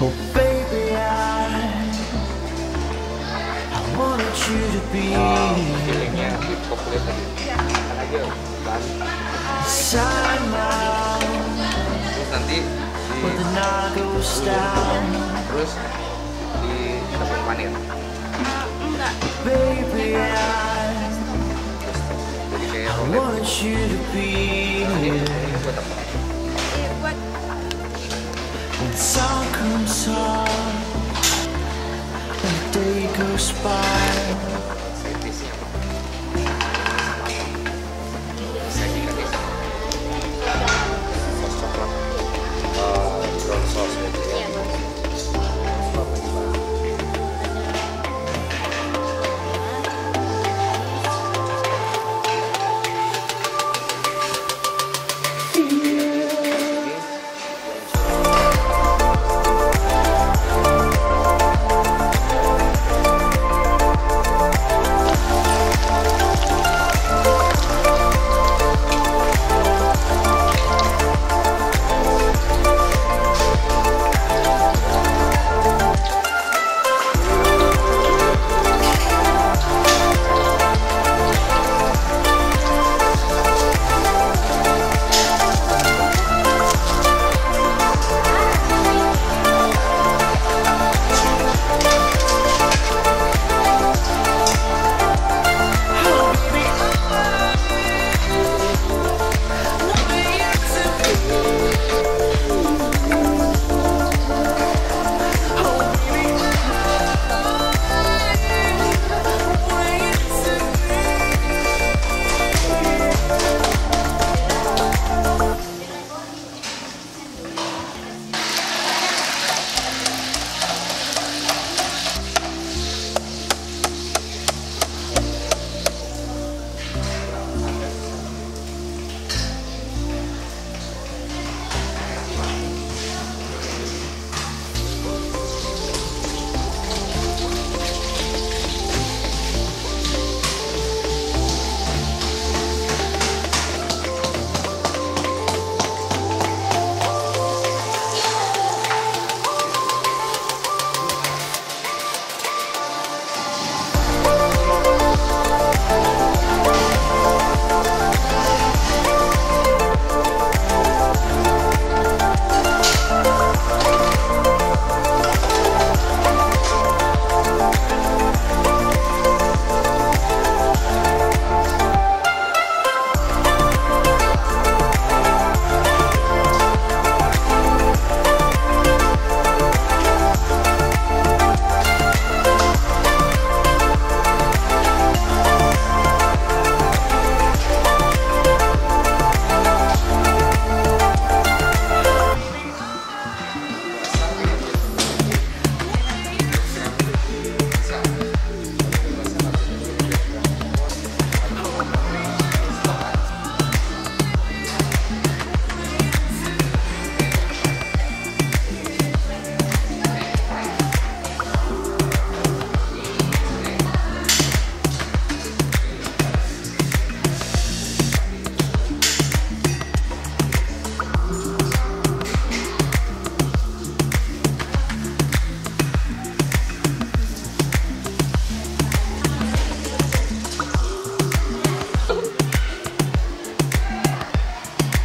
Oh baby, I wanted you to be feelingnya populer tadi kan aja ban inside now. terus nanti When the night goes down, terus di tepung panir Enggak. baby, jadi kayak I rolet wanted you to be ini here. buat apa? Buat When sun comes up and the day goes by, Side-dish-nya apa? Side-dish kan ini sos coklat brown sauce gitu ya.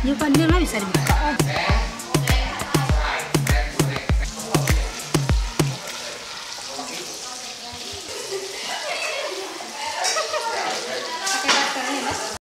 Ini pandai lah bisa dibuka.